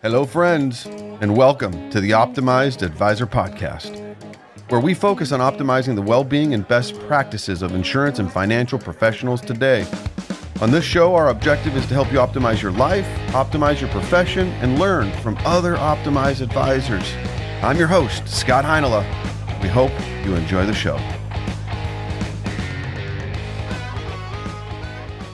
Hello, friends, and welcome to the Optimized Advisor Podcast, where we focus on optimizing the well-being and best practices of insurance and financial professionals today. On this show, our objective is to help you optimize your life, optimize your profession, and learn from other optimized advisors. I'm your host, Scott Heinela. We hope you enjoy the show.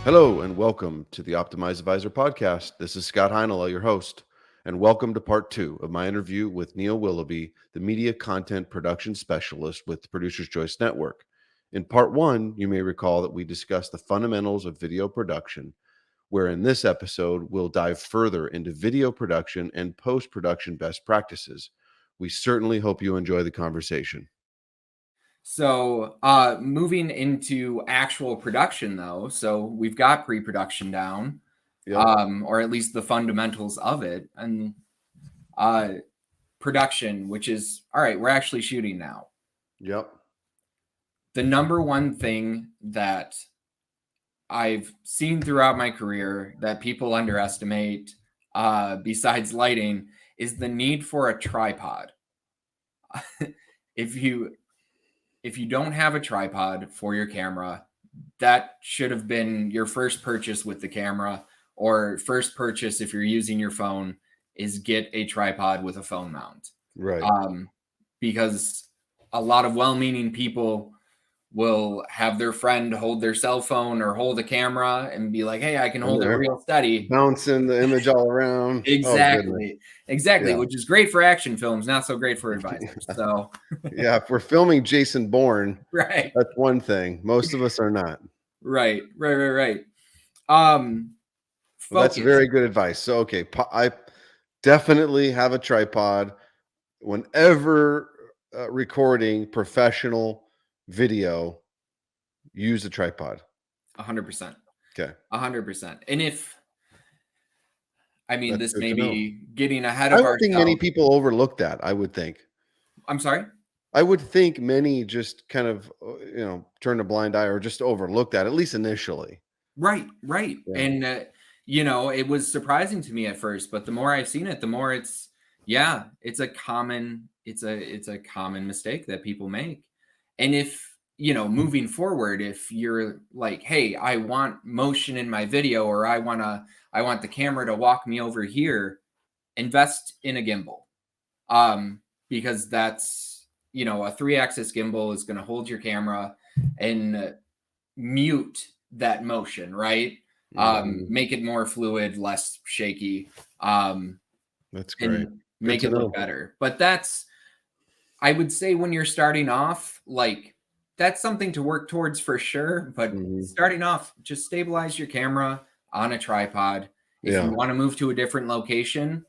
Hello, and welcome to the Optimized Advisor Podcast. This is Scott Heinela, your host. And welcome to part 2 of my interview with Neil Willoughby, the media content production specialist with the Producers Choice Network. In part 1, you may recall that we discussed the fundamentals of video production, where in this episode, we'll dive further into video production and post-production best practices. We certainly hope you enjoy the conversation. So moving into actual production, though, so we've got pre-production down. Yep. Or at least the fundamentals of it, and production, which is, all right, we're actually shooting now. Yep. The number one thing that I've seen throughout my career that people underestimate, besides lighting, is the need for a tripod. If you don't have a tripod for your camera, that should have been your first purchase with the camera. Or first purchase, if you're using your phone, is get a tripod with a phone mount. Right. Because a lot of well-meaning people will have their friend hold their cell phone or hold a camera and be like, hey, I can hold it real steady. Bouncing the image all around. Exactly. Exactly. Yeah. Which is great for action films, not so great for advisors. So yeah, if we're filming Jason Bourne, right, that's one thing. Most of us are not. Right. Well, that's very good advice. So, okay, I definitely have a tripod. Whenever recording professional video, use a tripod. 100%. Okay. 100%. And this may be getting ahead of ourselves. I don't think many people overlook that, I would think. I'm sorry? I would think many just kind of, turn a blind eye or just overlook that, at least initially. Right. Yeah. And, it was surprising to me at first, but the more I've seen it, the more it's a common mistake that people make. And if, moving forward, if you're like, hey, I want motion in my video, or I want the camera to walk me over here, invest in a gimbal. Because that's, a 3-axis gimbal is going to hold your camera and mute that motion, right? Make it more fluid, less shaky. That's great. Make it look better. But I would say when you're starting off, like, that's something to work towards for sure. But starting off, just stabilize your camera on a tripod. If you want to move to a different location,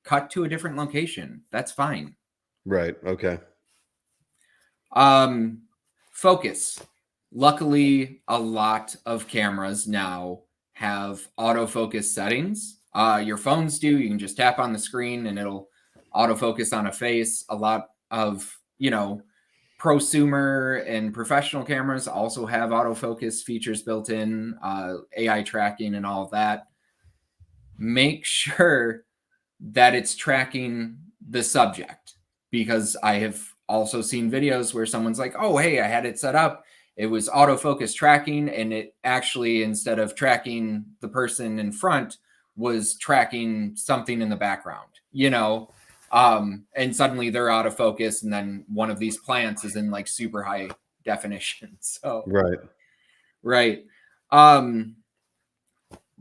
cut to a different location. That's fine. Right. Okay. Focus. Luckily, a lot of cameras now have autofocus settings. Your phones do. You can just tap on the screen and it'll autofocus on a face. A lot of, prosumer and professional cameras also have autofocus features built in, AI tracking and all of that. Make sure that it's tracking the subject, because I have also seen videos where someone's like, oh, hey, I had it set up. It was autofocus tracking, and it actually, instead of tracking the person in front, was tracking something in the background, and suddenly they're out of focus. And then one of these plants is in like super high definition. So, right.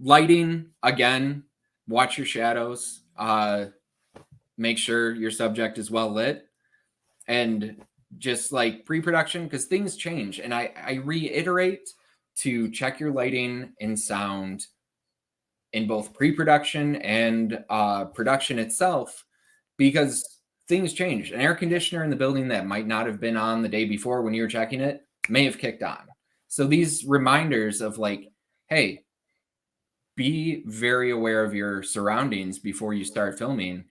Lighting, again, watch your shadows, make sure your subject is well lit, and just like pre-production, because things change. And I reiterate to check your lighting and sound in both pre-production and production itself, because things change. An air conditioner in the building that might not have been on the day before when you were checking it may have kicked on. So these reminders of like, hey, be very aware of your surroundings before you start filming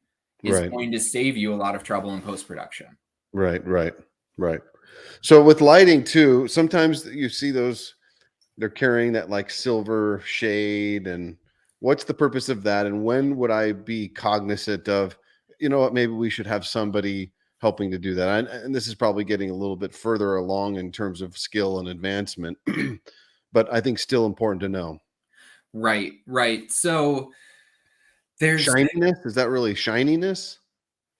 is going to save you a lot of trouble in post-production. Right. So with lighting too, sometimes you see those, they're carrying that like silver shade and, What's the purpose of that? And when would I be cognizant of, you know what, maybe we should have somebody helping to do that? And this is probably getting a little bit further along in terms of skill and advancement, but I think still important to know. Right, right. So there's Shininess, is that really shininess?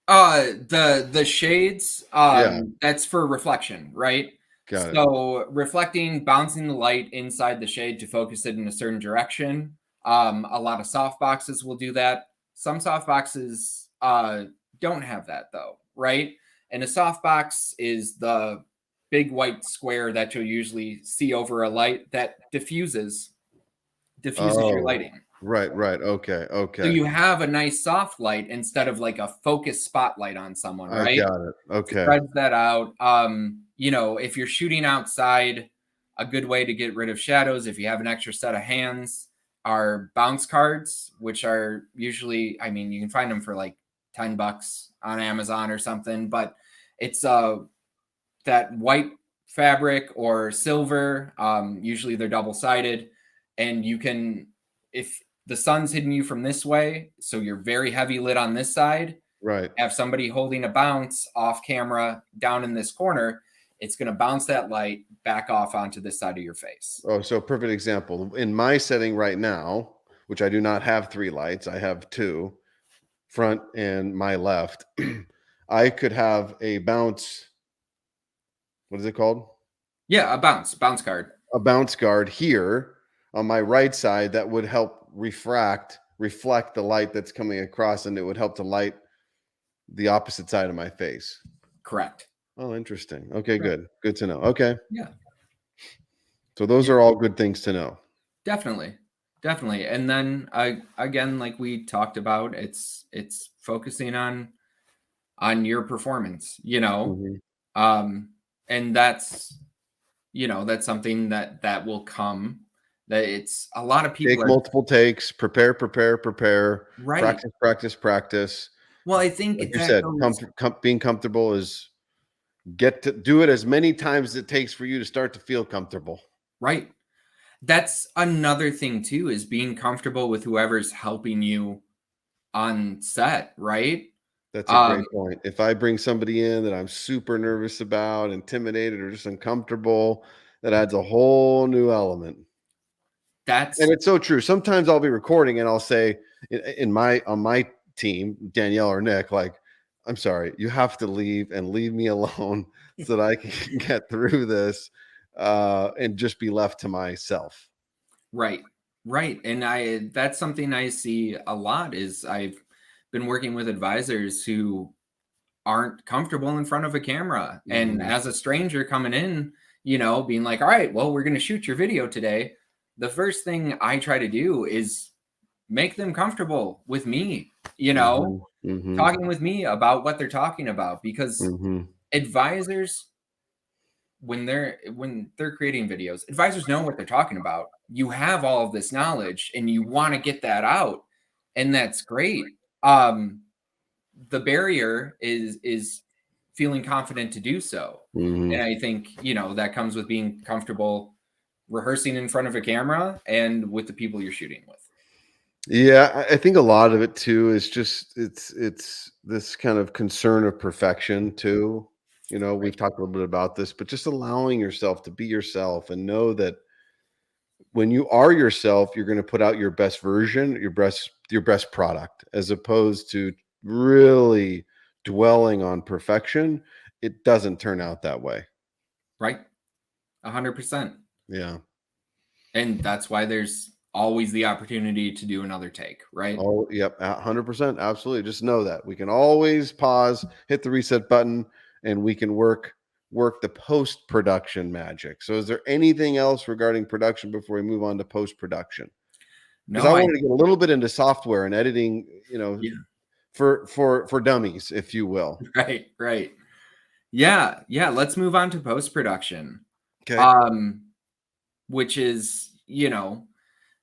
the shades, Yeah, that's for reflection, right? got it. So reflecting, bouncing the light inside the shade to focus it in a certain direction. A lot of soft boxes will do that. Some soft boxes don't have that though, right? And a soft box is the big white square that you'll usually see over a light that diffuses your Oh, lighting. right. Okay, So okay. you have a nice soft light instead of like a focused spotlight on someone, I right? got it. Okay. Spreads that out. If you're shooting outside, a good way to get rid of shadows, if you have an extra set of hands, are bounce cards, which are usually, I mean, you can find them for like $10 on Amazon or something, but it's that white fabric or silver. Usually they're double-sided, and you can, if the sun's hitting you from this way, so you're very heavy lit on this side, Right. have somebody holding a bounce off camera down in this corner, it's going to bounce that light back off onto this side of your face. Oh, so perfect example. In my setting right now, which I do not have three lights, I have two, front and my left. I could have a bounce, what is it called? Yeah, a bounce card. A bounce guard here on my right side that would help reflect the light that's coming across, and it would help to light the opposite side of my face. Correct. Oh, interesting. Okay, Correct. good. Good to know. Okay. Yeah. So those Yeah, are all good things to know. definitely. Definitely. And then again, like we talked about, it's focusing on your performance, Mhm. um and that's something that will come, that it's a lot of people Take are multiple takes, prepare, right. practice. Well, I Like think you that said, goes being comfortable is get to do it as many times as it takes for you to start to feel comfortable. right. That's another thing too, is being comfortable with whoever's helping you on set, right? That's a um great point. If I bring somebody in that I'm super nervous about, intimidated, or just uncomfortable, that adds a whole new element. And that's it's so true. Sometimes I'll be recording and I'll say in my on my team, Danielle or Nick, like, I'm sorry, you have to leave and leave me alone so that I can get through this and just be left to myself. right. Right. And that's something I see a lot, is I've been working with advisors who aren't comfortable in front of a camera. And Mhm. as a stranger coming in, being like, all right, well, we're going to shoot your video today. The first thing I try to do is make them comfortable with me, Mhm. Mhm. talking with me about what they're talking about, because Mhm. advisors, when they're creating videos, advisors know what they're talking about. You have all of this knowledge and you want to get that out, and that's great. The barrier is feeling confident to do so. And Mhm. I think, that comes with being comfortable rehearsing in front of a camera and with the people you're shooting with. Yeah, I think a lot of it too is just it's this kind of concern of perfection too. You know, Right. we've talked a little bit about this, but just allowing yourself to be yourself and know that when you are yourself, you're going to put out your best version, your best product, as opposed to really dwelling on perfection. It doesn't turn out that way. Right. 100%. Yeah. And that's why there's always the opportunity to do another take, right? Oh, yep, 100%. Absolutely. Just know that we can always pause, hit the reset button, and we can work the post production magic. So, is there anything else regarding production before we move on to post production? Because No, I I wanted to get a little bit into software and editing, yeah, for dummies, if you will. right, right. Yeah, yeah, let's move on to post-production. Okay. Um, which is,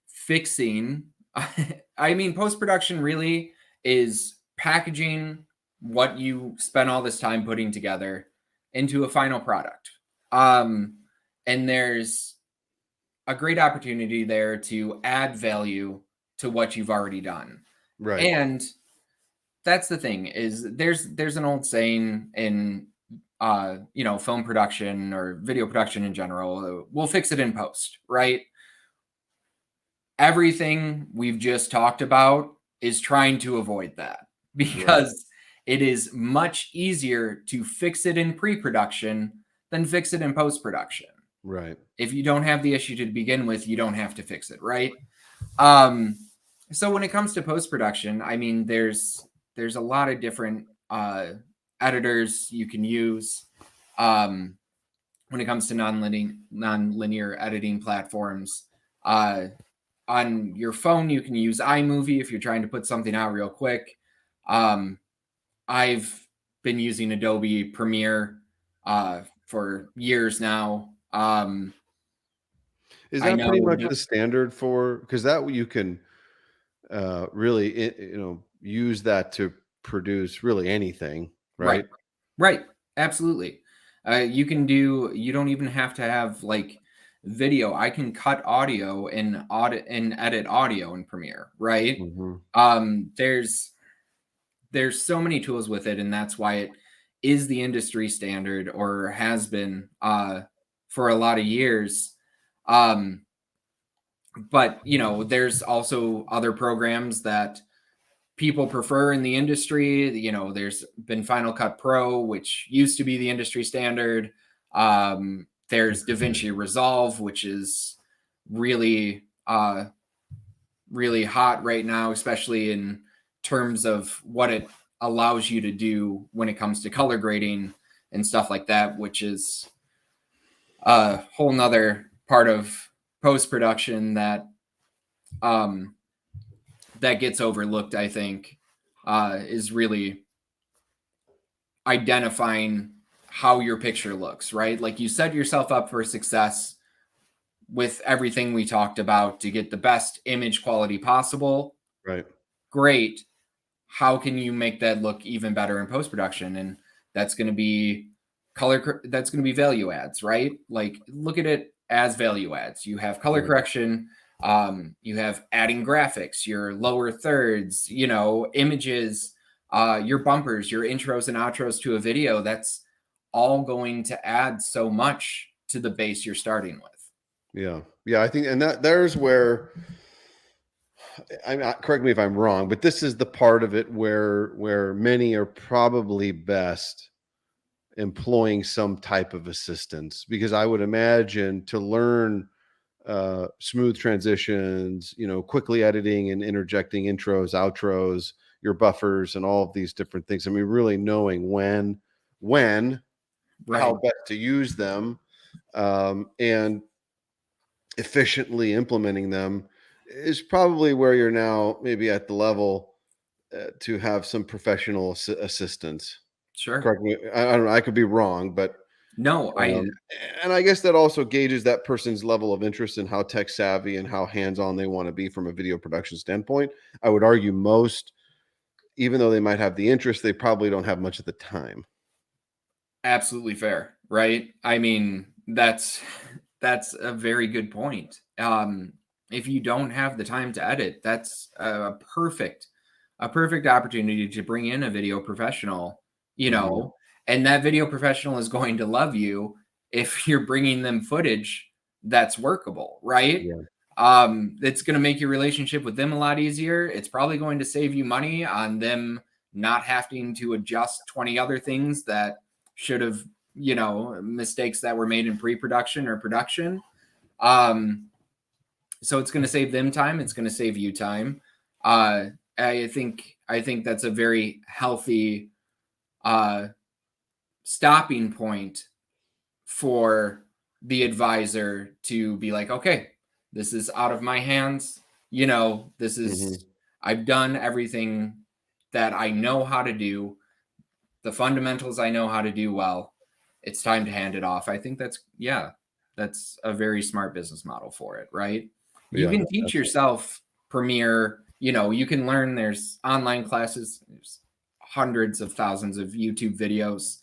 fixing. I mean, post-production really is packaging what you spent all this time putting together into a final product. Um, and there's a great opportunity there to add value to what you've already done. Right. And that's the thing, is there's an old saying in film production or video production in general, we'll fix it in post, right? Everything we've just talked about is trying to avoid that, because it is much easier to fix it in pre-production than fix it in post-production. Right. If you don't have the issue to begin with, you don't have to fix it, right? So when it comes to post-production, I mean, there's a lot of different editors you can use when it comes to non-linear editing platforms. On your phone, you can use iMovie if you're trying to put something out real quick. I've been using Adobe Premiere for years now. Is I that pretty know much the standard for, because that you can really, use that to produce really anything, right? Right. Absolutely. You don't even have to have like video. I can cut audio and edit audio in Premiere, right? Mm-hmm. There's so many tools with it, and that's why it is the industry standard, or has been for a lot of years. But there's also other programs that people prefer in the industry. There's been Final Cut Pro, which used to be the industry standard. There's DaVinci Resolve, which is really really hot right now, especially in terms of what it allows you to do when it comes to color grading and stuff like that, which is a whole nother part of post-production that gets overlooked, I think, is really identifying how your picture looks, right? Like, you set yourself up for success with everything we talked about to get the best image quality possible. Right. Great. How can you make that look even better in post-production? And that's going to be that's going to be value adds, right? Like, look at it as value adds. You have color correction, you have adding graphics, your lower thirds, images, your bumpers, your intros and outros to a video. That's all going to add so much to the base you're starting with. Yeah, I think, and there's where, correct me if I'm wrong, but this is the part of it where many are probably best employing some type of assistance, because I would imagine to learn smooth transitions, quickly editing and interjecting intros, outros, your buffers, and all of these different things. I mean, really knowing when how best to use them, and efficiently implementing them is probably where you're now maybe at the level to have some professional assistance. Sure. Correct me. I don't know. I could be wrong, but no, and I guess that also gauges that person's level of interest in how tech savvy and how hands-on they want to be from a video production standpoint. I would argue most, even though they might have the interest, they probably don't have much of the time. Absolutely fair, right? I mean, that's a very good point. If you don't have the time to edit, that's a perfect opportunity to bring in a video professional, and that video professional is going to love you if you're bringing them footage that's workable, right? It's going to make your relationship with them a lot easier. It's probably going to save you money on them not having to adjust 20 other things that should have, mistakes that were made in pre-production or production. So it's going to save them time. It's going to save you time. I think that's a very healthy stopping point for the advisor to be like, okay, this is out of my hands. This is, I've done everything that I know how to do. The fundamentals I know how to do well. It's time to hand it off. I think that's a very smart business model for it, right? You can teach yourself Premiere. You can learn. There's online classes. There's hundreds of thousands of YouTube videos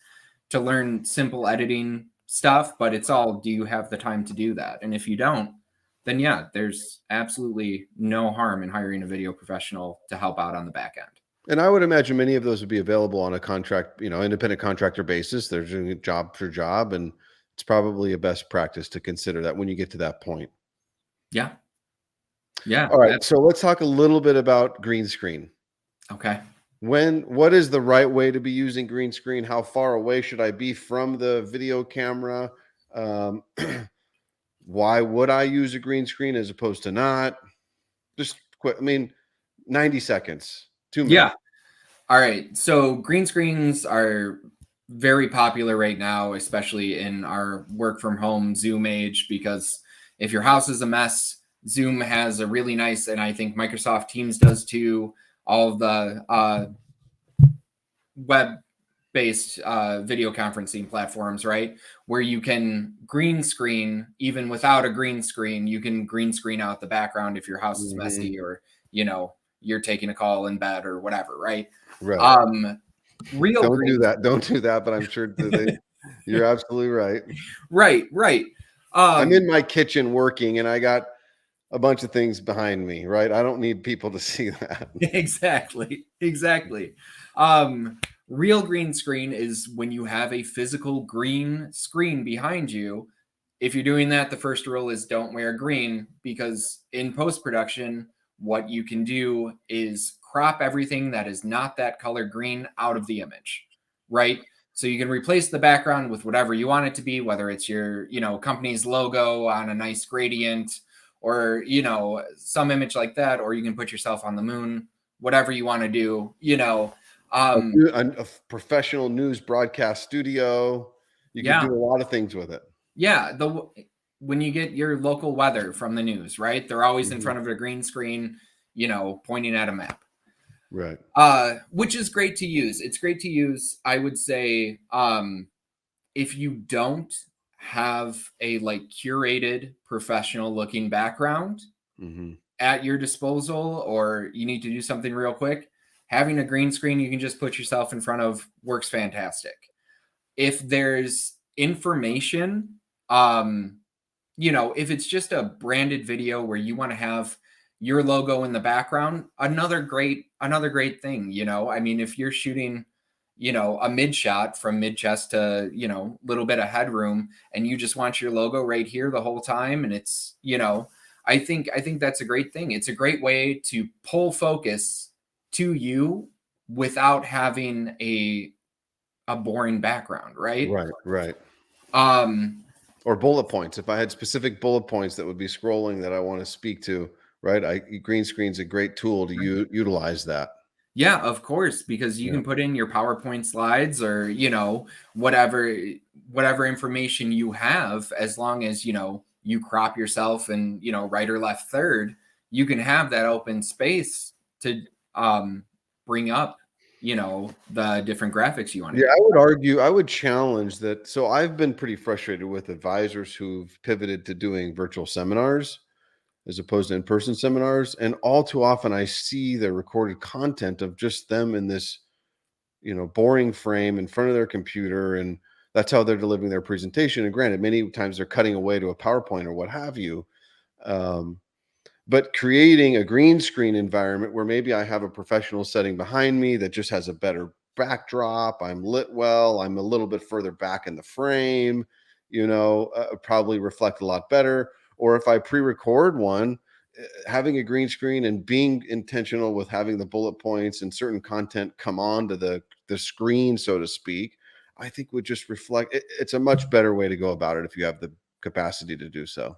to learn simple editing stuff, but it's all, do you have the time to do that? And if you don't, then yeah, there's absolutely no harm in hiring a video professional to help out on the back end. And I would imagine many of those would be available on a contract, independent contractor basis. They're doing it job for job, and it's probably a best practice to consider that when you get to that point. Yeah. Yeah. All right, so let's talk a little bit about green screen. Okay. What is the right way to be using green screen? How far away should I be from the video camera? Um, why would I use a green screen as opposed to not? Just quick. 90 seconds, 2 minutes. Yeah. All right. So green screens are very popular right now, especially in our work from home Zoom age, because if your house is a mess, Zoom has a really nice, and I think Microsoft Teams does too, all of the web-based video conferencing platforms, right? Where you can green screen, even without a green screen, you can green screen out the background if your house is messy or, you're taking a call in bed or whatever, right? Right. Don't do that. Don't do that. But I'm sure you're absolutely right. Right. I'm in my kitchen working, and I got a bunch of things behind me, right? I don't need people to see that. Exactly. Real green screen is when you have a physical green screen behind you. If you're doing that, the first rule is don't wear green, because in post-production, what you can do is crop everything that is not that color green out of the image, right? So you can replace the background with whatever you want it to be, whether it's your, company's logo on a nice gradient, or, some image like that, or you can put yourself on the moon, whatever you want to do, a professional news broadcast studio. You can do a lot of things with it. Yeah. When you get your local weather from the news, right? They're always in front of a green screen, pointing at a map. Right. Which is great to use. It's great to use. I would say, if you don't have a curated professional looking background at your disposal, or you need to do something real quick, having a green screen you can just put yourself in front of works fantastic. If there's information, if it's just a branded video where you want to have your logo in the background, another great thing, if you're shooting, a mid shot from mid chest to, little bit of headroom, and you just want your logo right here the whole time. And it's, I think that's a great thing. It's a great way to pull focus to you without having a boring background, right? Right. Or bullet points. If I had specific bullet points that would be scrolling that I want to speak to, right? Green screen's a great tool to utilize that. Yeah, of course, because you can put in your PowerPoint slides, or, whatever information you have, as long as, you crop yourself and, right or left third, you can have that open space to bring up, the different graphics you want to do. I would challenge that. So I've been pretty frustrated with advisors who've pivoted to doing virtual seminars as opposed to in-person seminars. And all too often I see the recorded content of just them in this, boring frame in front of their computer. And that's how they're delivering their presentation. And granted, many times they're cutting away to a PowerPoint or what have you. But creating a green screen environment where maybe I have a professional setting behind me that just has a better backdrop, I'm lit well, I'm a little bit further back in the frame, probably reflect a lot better. Or if I pre-record one, having a green screen and being intentional with having the bullet points and certain content come on to the screen, so to speak, I think would just reflect. It's a much better way to go about it if you have the capacity to do so.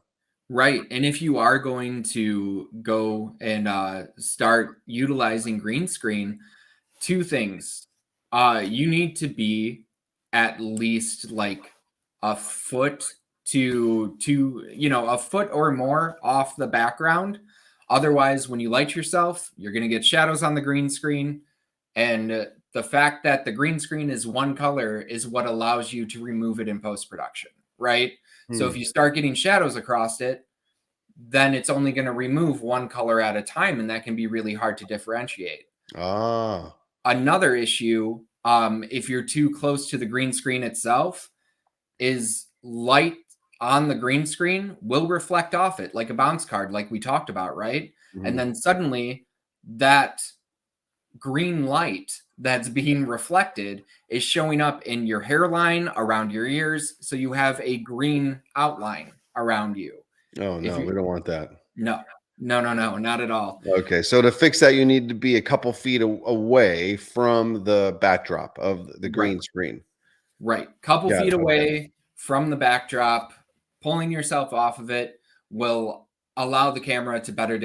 Right. And if you are going to go and start utilizing green screen, two things. You need to be at least a foot to a foot or more off the background. Otherwise, when you light yourself, you're going to get shadows on the green screen. And the fact that the green screen is one color is what allows you to remove it in post-production, right? So if you start getting shadows across it, then it's only going to remove one color at a time, and that can be really hard to differentiate. Another issue, if you're too close to the green screen itself, is light on the green screen will reflect off it like a bounce card, like we talked about, right? And then suddenly that green light that's being reflected is showing up in your hairline, around your ears, so you have a green outline around you. Oh If no, you we don't want that. No, no, not at all. Okay, so to fix that, you need to be a couple feet away from the backdrop of the Right, green screen. right. Couple Got feet it. Okay, away from the backdrop, pulling yourself off of it will allow the camera to better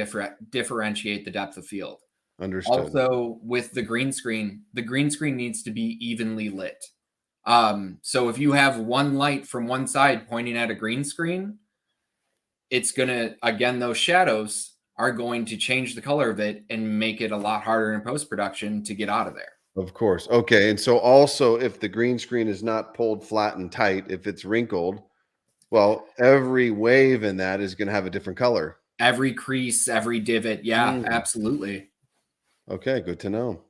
differentiate the depth of field. understood. Also, with the green screen needs to be evenly lit. So if you have one light from one side pointing at a green screen, it's gonna, again, those shadows are going to change the color of it and make it a lot harder in post production to get out of there. Of course. Okay, and so also if the green screen is not pulled flat and tight, if it's wrinkled, well, every wave in that is going to have a different color. Every crease, every divot, yeah, Mm, absolutely. okay, good to know.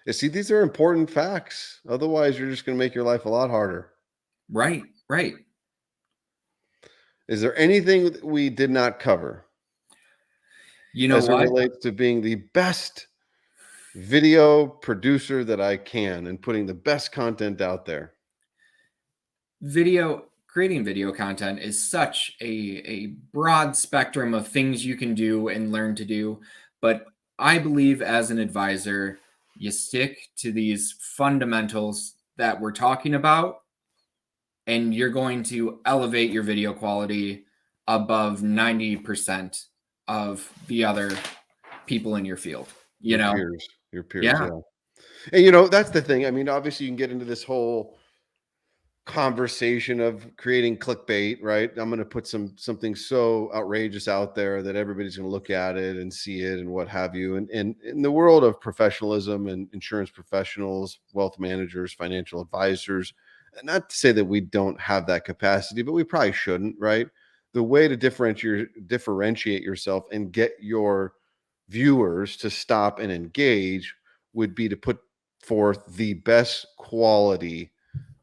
You see, these are important facts. Otherwise, you're just going to make your life a lot harder. Right, right. Is there anything that we did not cover You know as it what? relates to being the best video producer that I can and putting the best content out there? Creating video content is such a broad spectrum of things you can do and learn to do. But I believe as an advisor, you stick to these fundamentals that we're talking about, and you're going to elevate your video quality above 90% of the other people in your field. You Your know? peers, Yeah, yeah. And that's the thing. I mean, obviously, you can get into this whole conversation of creating clickbait, right? I'm going to put something so outrageous out there that everybody's going to look at it and see it and what have you. And in the world of professionalism and insurance professionals, wealth managers, financial advisors, not to say that we don't have that capacity, but we probably shouldn't, right? The way to differentiate yourself and get your viewers to stop and engage would be to put forth the best quality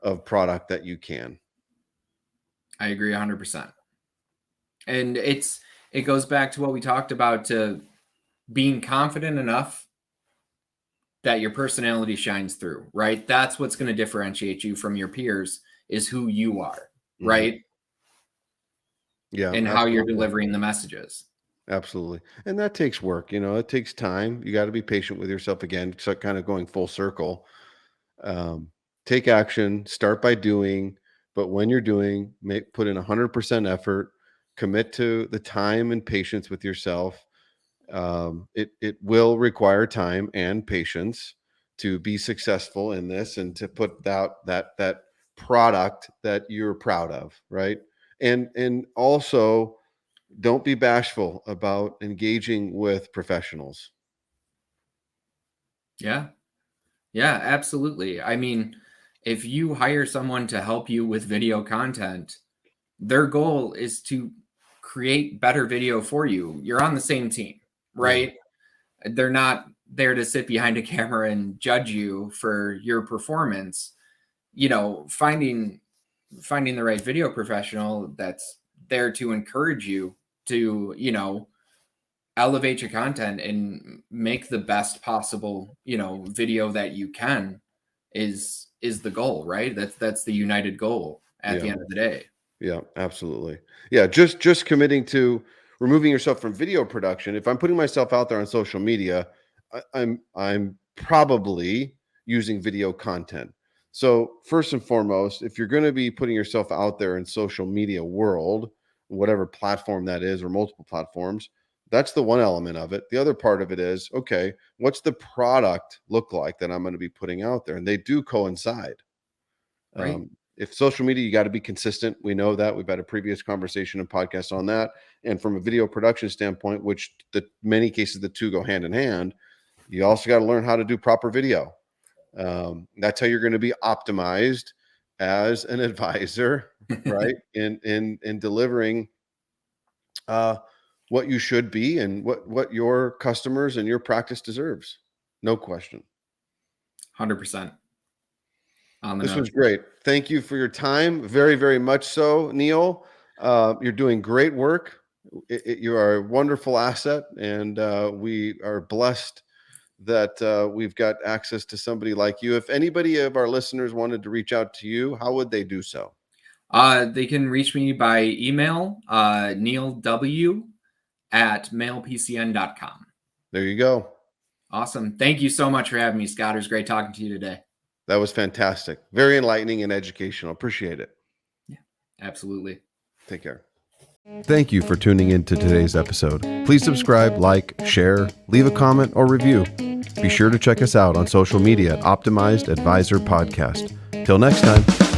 of product that you can. I agree 100%. And it goes back to what we talked about, to being confident enough that your personality shines through, right? That's what's going to differentiate you from your peers, is who you are, right? Yeah, And how you're absolutely. delivering the messages. Absolutely. And that takes work, it takes time. You got to be patient with yourself again, so kind of going full circle. Um, Take action, start by doing, but when you're doing, put in 100% effort, commit to the time and patience with yourself. It will require time and patience to be successful in this and to put out that product that you're proud of, right? And also don't be bashful about engaging with professionals. Yeah. Yeah, absolutely. I mean, if you hire someone to help you with video content, their goal is to create better video for you. You're on the same team, Yeah, right? They're not there to sit behind a camera and judge you for your performance. Finding the right video professional that's there to encourage you to, elevate your content and make the best possible, video that you can, is the goal, right? That's the united goal at yeah, the end of the day. yeah, absolutely. Yeah, just committing to removing yourself from video production. If I'm putting myself out there on social media, I'm probably using video content. So first and foremost, if you're going to be putting yourself out there in social media world, whatever platform that is, or multiple platforms, that's the one element of it. The other part of it is, okay, what's the product look like that I'm going to be putting out there? And they do coincide. Right. If social media, you got to be consistent. We know that. We've had a previous conversation and podcast on that. And from a video production standpoint, which the many cases the two go hand in hand, you also got to learn how to do proper video. That's how you're going to be optimized as an advisor, right? In delivering what you should be and what your customers and your practice deserves. No question. 100%. on the This note. was great. Thank you for your time. Very, very much so, Neil. You're doing great work. You are a wonderful asset, and we are blessed that we've got access to somebody like you. If anybody of our listeners wanted to reach out to you, how would they do so? They can reach me by email, neilw@mailpcn.com. There you go. Awesome. Thank you so much for having me, Scott. It was great talking to you today. That was fantastic. Very enlightening and educational. Appreciate it. Yeah, absolutely. Take care. Thank you for tuning in to today's episode. Please subscribe, like, share, leave a comment or review. Be sure to check us out on social media at Optimized Advisor Podcast. Till next time.